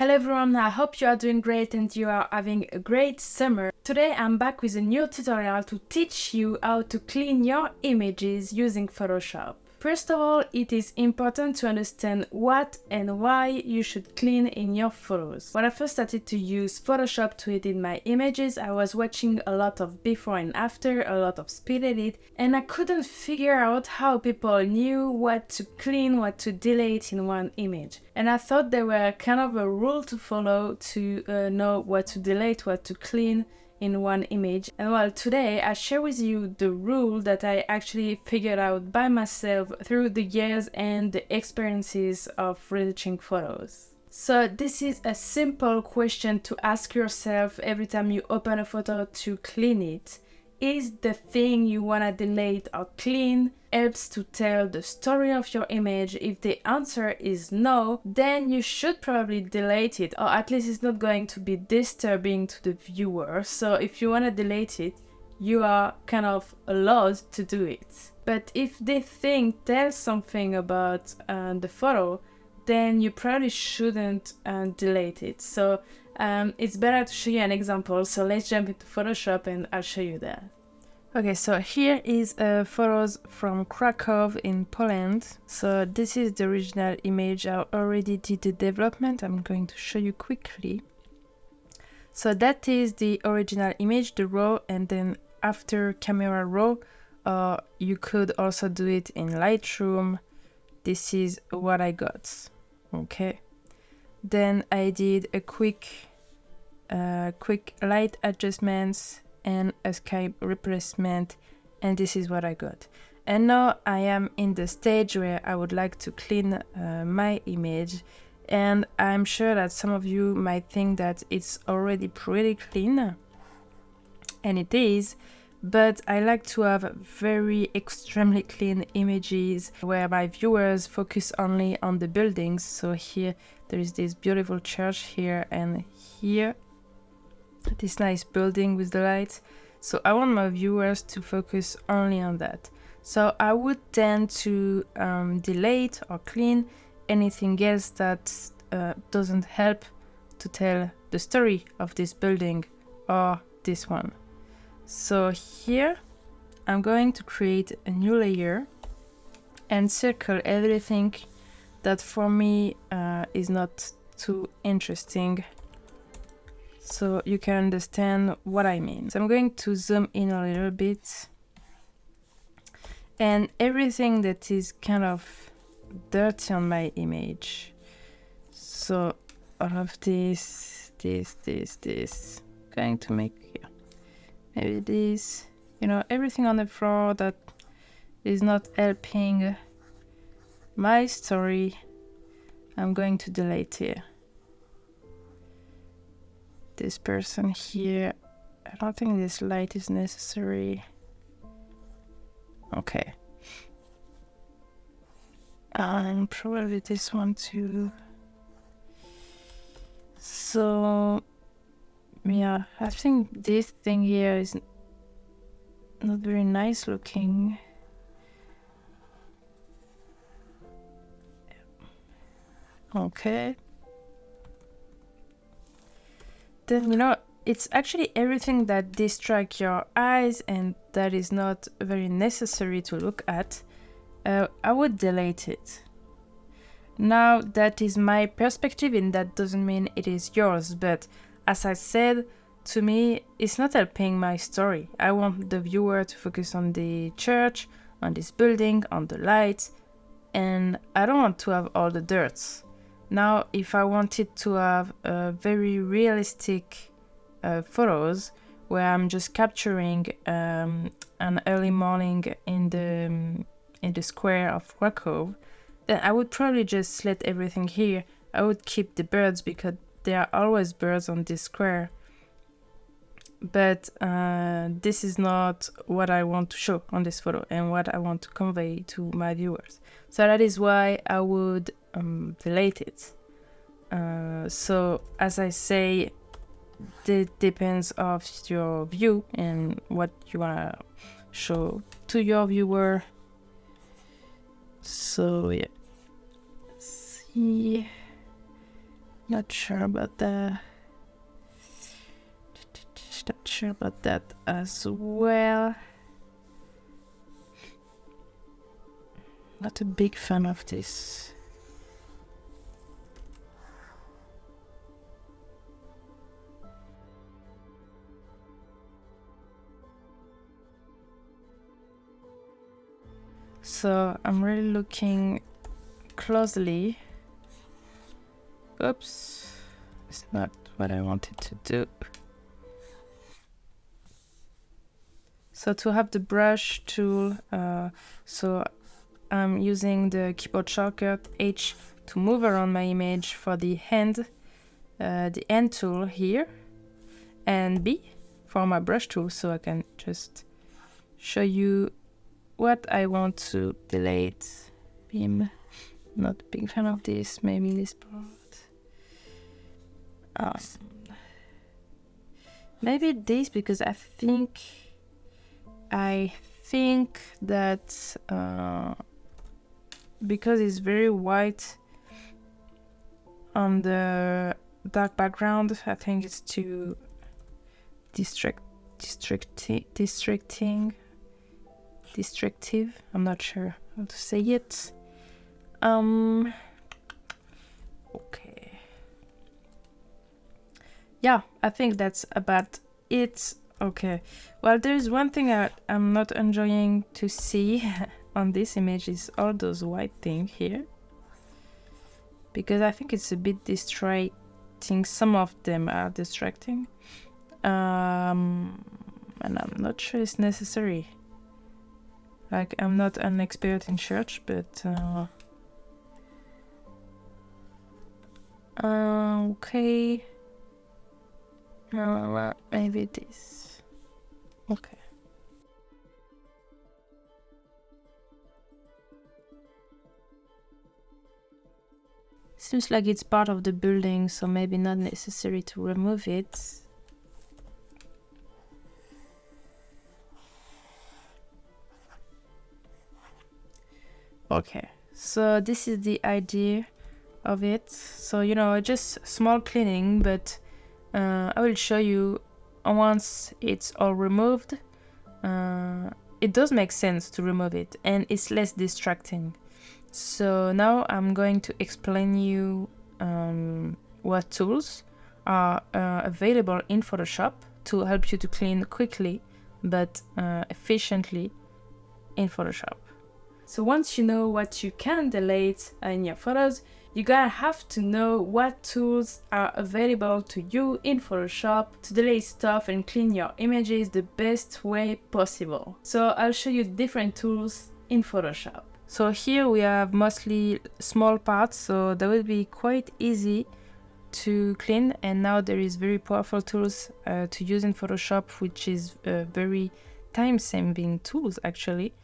Hello everyone, I hope you are doing great and you are having a great summer. Today I'm back with a new tutorial to teach you how to clean your images using Photoshop. First of all, it is important to understand what and why you should clean in your photos. When I first started to use Photoshop to edit my images, I was watching a lot of before and after, a lot of speed edit, and I couldn't figure out how people knew what to clean, what to delete in one image. And I thought there were kind of a rule to follow to know what to delete, what to clean in one image. And well, today I share with you the rule that I actually figured out by myself through the years and the experiences of retouching photos. So this is a simple question to ask yourself every time you open a photo to clean it. Is the thing you want to delete or clean helps to tell the story of your image? If the answer is no, then you should probably delete it, or at least it's not going to be disturbing to the viewer. So if you want to delete it, you are kind of allowed to do it. But if the thing tells something about the photo, then you probably shouldn't delete it. So it's better to show you an example. So let's jump into Photoshop and I'll show you that. Okay, so here is photos from Krakow in Poland. So this is the original image. I already did the development. I'm going to show you quickly. So that is the original image, the raw, and then after camera raw, you could also do it in Lightroom. This is what I got. Okay. Then I did a quick light adjustments and a sky replacement, and this is what I got. And now I am in the stage where I would like to clean my image, and I'm sure that some of you might think that it's already pretty clean, and it is, but I like to have very extremely clean images where my viewers focus only on the buildings. So here there is this beautiful church here, and here this nice building with the lights. So I want my viewers to focus only on that. So I would tend to delete or clean anything else that doesn't help to tell the story of this building or this one. So here I'm going to create a new layer and circle everything that for me is not too interesting, so you can understand what I mean. So I'm going to zoom in a little bit, and everything that is kind of dirty on my image, so all of this, going to make here. Maybe this, everything on the floor that is not helping my story, I'm going to delete here. This person here, I don't think this light is necessary. Okay. And probably this one too. So yeah, I think this thing here is not very nice looking. Okay. Then, it's actually everything that distracts your eyes and that is not very necessary to look at. I would delete it. Now, that is my perspective, and that doesn't mean it is yours, but as I said, to me, it's not helping my story. I want the viewer to focus on the church, on this building, on the lights, and I don't want to have all the dirt. Now, if I wanted to have very realistic photos where I'm just capturing an early morning in the square of Krakow, then I would probably just let everything here. I would keep the birds because there are always birds on this square. But this is not what I want to show on this photo and what I want to convey to my viewers. So that is why I would delete it. So as I say, it depends of your view and what you want to show to your viewer. So yeah. Not sure about that. Not sure about that as well. Not a big fan of this. So I'm really looking closely. Oops, it's not what I wanted to do. So to have the brush tool, so I'm using the keyboard shortcut H to move around my image for the hand tool here, and B for my brush tool, so I can just show you what I want to delete. Beam, not a big fan of this, maybe this part. Awesome. Maybe this, because I think that because it's very white on the dark background, I think it's too distractive. I'm not sure how to say it. Okay. Yeah, I think that's about it. Okay. Well, there's one thing I'm not enjoying to see on this image is all those white things here, because I think it's a bit distracting. Some of them are distracting, and I'm not sure it's necessary. Like, I'm not an expert in church, but okay. Maybe this. Okay. Seems like it's part of the building, so maybe not necessary to remove it. Okay, so this is the idea of it. So, you know, just small cleaning, but I will show you once it's all removed. It does make sense to remove it, and it's less distracting. So now I'm going to explain you what tools are available in Photoshop to help you to clean quickly but efficiently in Photoshop. So once you know what you can delete in your photos, you're gonna have to know what tools are available to you in Photoshop to delete stuff and clean your images the best way possible. So I'll show you different tools in Photoshop. So here we have mostly small parts, so that will be quite easy to clean. And now there is very powerful tools to use in Photoshop, which is very time-saving tools actually.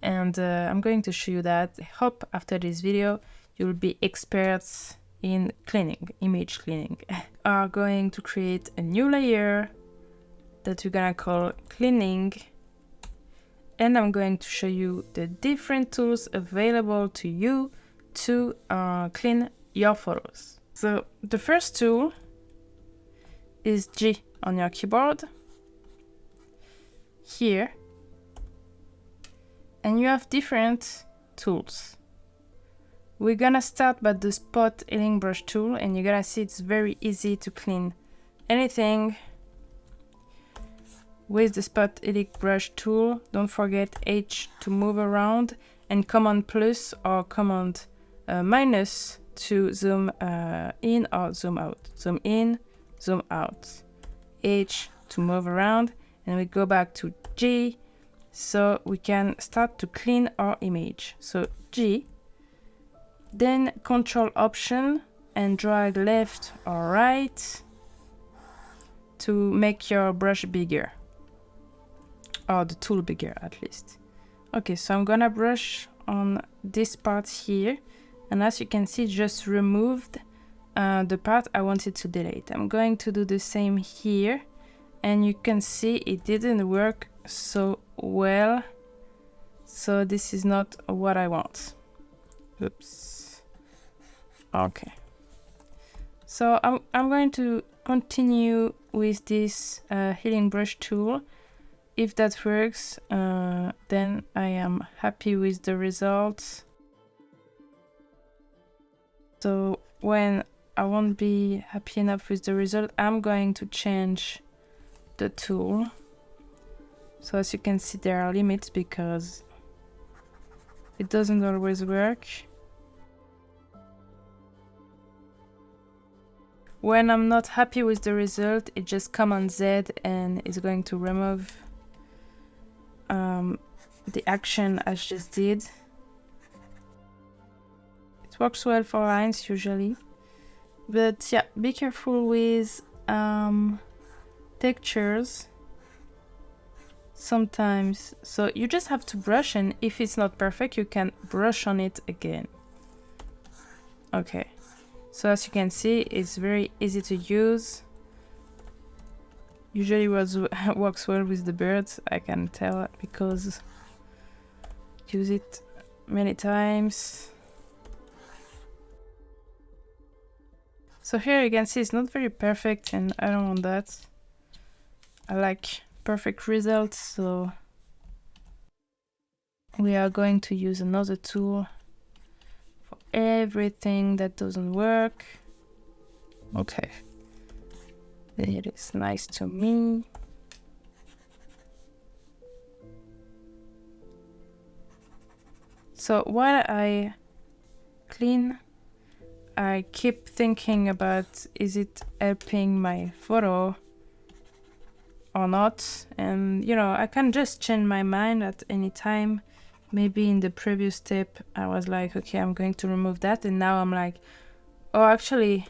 And I'm going to show you that. I hope after this video you'll be experts in cleaning, image cleaning. Are going to create a new layer that we're gonna call cleaning, and I'm going to show you the different tools available to you to clean your photos. So the first tool is G on your keyboard here, and you have different tools. We're gonna start by the spot healing brush tool, and you're gonna see it's very easy to clean anything with the spot healing brush tool. Don't forget H to move around, and Command plus or Command minus to zoom in or zoom out. Zoom in, zoom out. H to move around, and we go back to G so we can start to clean our image. So G, then Control Option and drag left or right to make your brush bigger, or the tool bigger at least. Okay, so I'm gonna brush on this part here, and as you can see, just removed the part I wanted to delete. I'm going to do the same here, and you can see it didn't work so well, so this is not what I want. Oops. Okay, So I'm going to continue with this healing brush tool. If that works, then I am happy with the results. So when I won't be happy enough with the result, I'm going to change the tool. So as you can see, there are limits because it doesn't always work. When I'm not happy with the result, it just Command Z and it's going to remove the action I just did. It works well for lines usually, but yeah, be careful with textures sometimes. So you just have to brush, and if it's not perfect, you can brush on it again. Okay, so as you can see, it's very easy to use. Usually works well with the birds, I can tell, because use it many times. So here you can see it's not very perfect, and I don't want that. I like perfect results, so we are going to use another tool for everything that doesn't work. Okay, it is nice to me. So while I clean, I keep thinking about, is it helping my photo or not? And you know, I can just change my mind at any time. Maybe in the previous step I was like, okay, I'm going to remove that, and now I'm like, oh, actually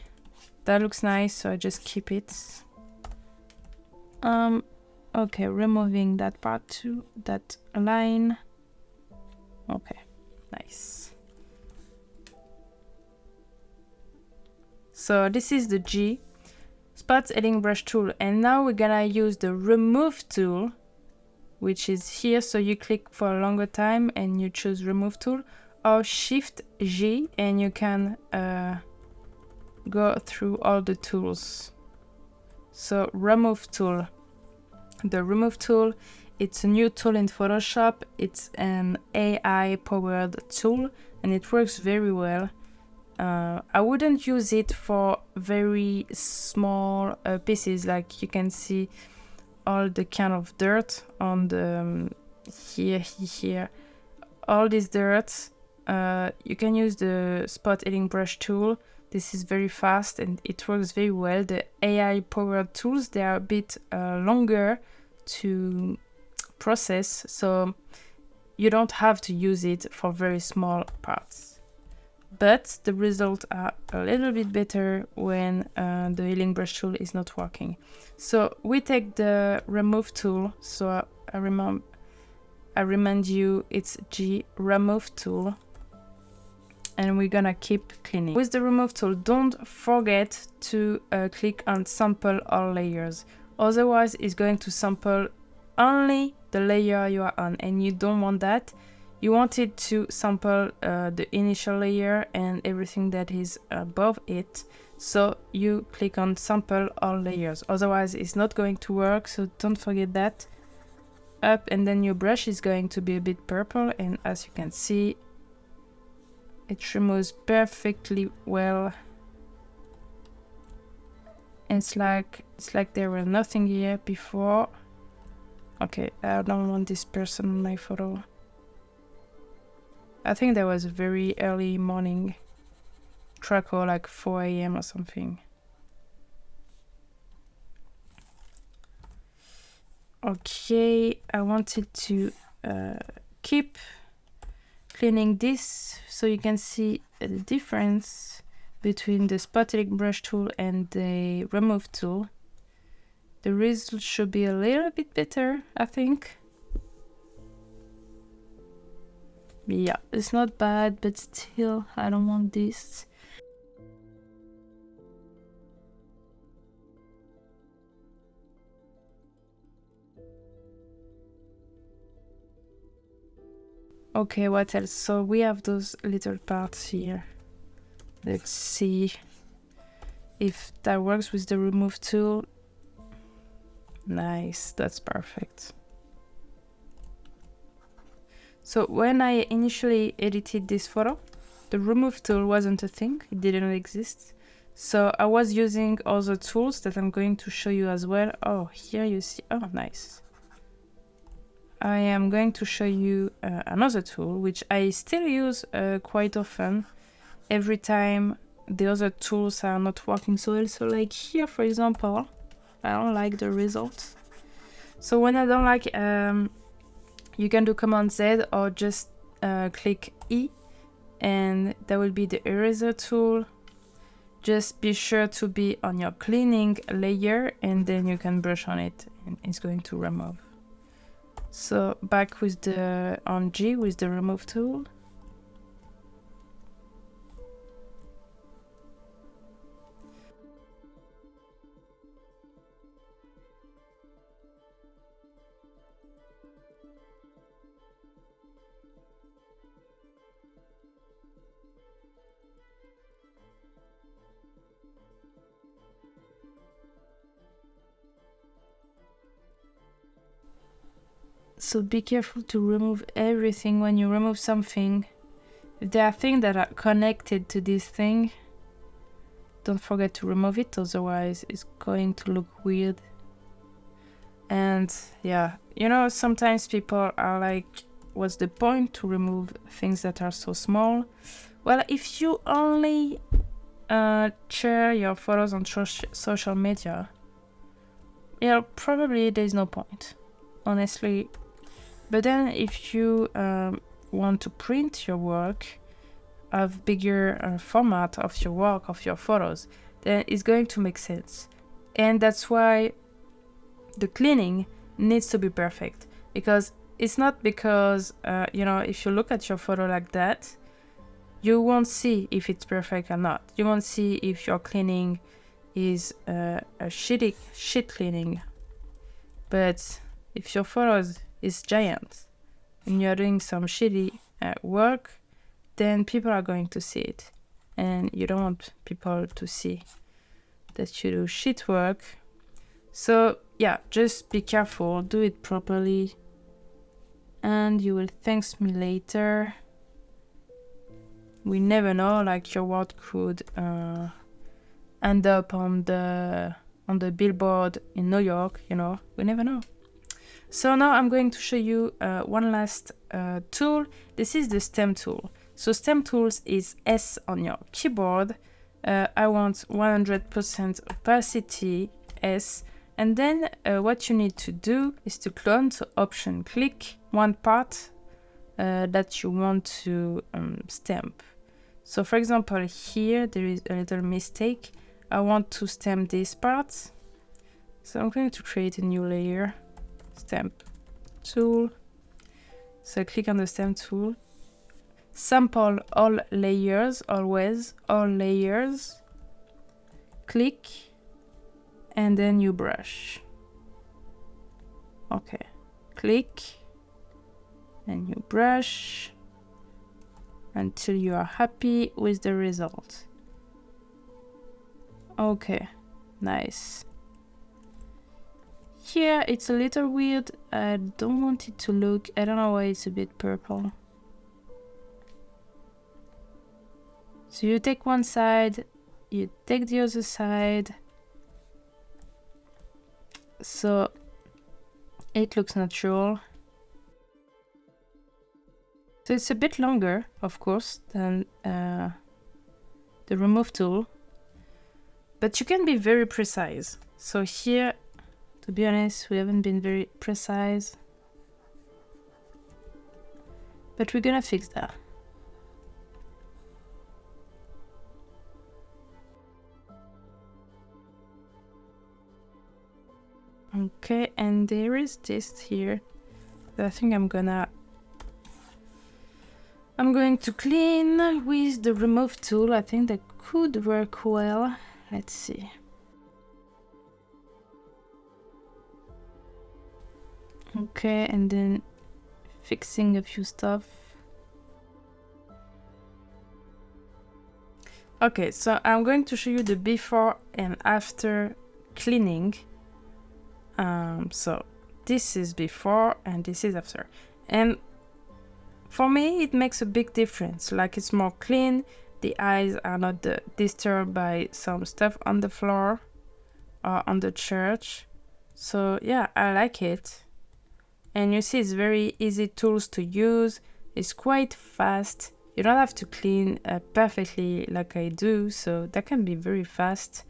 that looks nice, so I just keep it. Okay, removing that part too, that line. Okay, nice. So this is the G spot healing brush tool, and now we're gonna use the remove tool, which is here. So you click for a longer time and you choose remove tool, or shift G and you can go through all the tools. So remove tool, the remove tool, it's a new tool in Photoshop. It's an AI powered tool and it works very well. I wouldn't use it for very small pieces, like you can see all the kind of dirt on the here, all this dirt. You can use the spot healing brush tool. This is very fast and it works very well. The AI powered tools, they are a bit longer to process, so you don't have to use it for very small parts. But the results are a little bit better when the healing brush tool is not working. So we take the remove tool. So I remind you, it's G, remove tool, and we're gonna keep cleaning. With the remove tool, don't forget to click on sample all layers. Otherwise, it's going to sample only the layer you are on, and you don't want that. You want it to sample the initial layer and everything that is above it. So you click on sample all layers. Otherwise, it's not going to work. So don't forget that. Up, and then your brush is going to be a bit purple. And as you can see, it removes perfectly well. And it's like there was nothing here before. Okay, I don't want this person in my photo. I think there was a very early morning tracker, like 4 AM or something. Okay, I wanted to keep cleaning this so you can see the difference between the spot healing brush tool and the remove tool. The result should be a little bit better, I think. Yeah, it's not bad, but still, I don't want this. Okay, what else? So we have those little parts here. Let's see if that works with the remove tool. Nice, that's perfect. So when I initially edited this photo, the remove tool wasn't a thing, it didn't exist. So I was using other tools that I'm going to show you as well. Oh, here you see, oh, nice. I am going to show you another tool, which I still use quite often, every time the other tools are not working so well. So like here, for example, I don't like the results. So when I don't like, you can do Command Z or just click E, and that will be the eraser tool. Just be sure to be on your cleaning layer, and then you can brush on it and it's going to remove. So back with the on G with the remove tool. So be careful to remove everything when you remove something. If there are things that are connected to this thing, don't forget to remove it, otherwise it's going to look weird. And yeah, you know, sometimes people are like, what's the point to remove things that are so small? Well, if you only share your photos on social media, yeah, probably there's no point, honestly. But then if you want to print your work, have bigger format of your work, of your photos, then it's going to make sense. And that's why the cleaning needs to be perfect, because it's not because, you know, if you look at your photo like that, you won't see if it's perfect or not. You won't see if your cleaning is a shit cleaning. But if your photos is giant and you're doing some shitty work, then people are going to see it. And you don't want people to see that you do shit work. So yeah, just be careful, do it properly, and you will thank me later. We never know, like your work could end up on the billboard in New York, you know, we never know. So now I'm going to show you one last tool. This is the stem tool. So stem tools is S on your keyboard. I want 100% opacity, S. And then what you need to do is to clone, so option click one part that you want to stamp. So for example, here there is a little mistake. I want to stamp this part. So I'm going to create a new layer, stamp tool. So click on the stamp tool. Sample all layers, always, all layers. Click, and then you brush. Okay, click, and you brush until you are happy with the result. Okay, nice. Here it's a little weird. I don't want it to look, I don't know why it's a bit purple. So you take one side, you take the other side, so it looks natural. So it's a bit longer, of course, than the remove tool, but you can be very precise. So here, to be honest, we haven't been very precise, but we're gonna fix that. Okay, and there is this here that I think I'm going to clean with the remove tool. I think that could work well. Let's see. Okay, and then fixing a few stuff. Okay, so I'm going to show you the before and after cleaning. So this is before and this is after. And for me, it makes a big difference. Like, it's more clean. The eyes are not disturbed by some stuff on the floor or on the church. So yeah, I like it. And you see, it's very easy tools to use. It's quite fast. You don't have to clean perfectly like I do, so that can be very fast.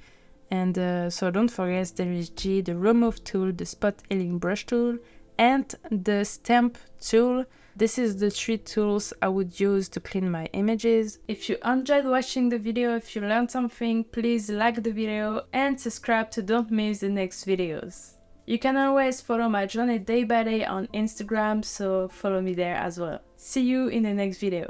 And so don't forget, there is G, the remove tool, the spot healing brush tool, and the stamp tool. This is the 3 tools I would use to clean my images. If you enjoyed watching the video, if you learned something, please like the video and subscribe to don't miss the next videos. You can always follow my journey day by day on Instagram, so follow me there as well. See you in the next video.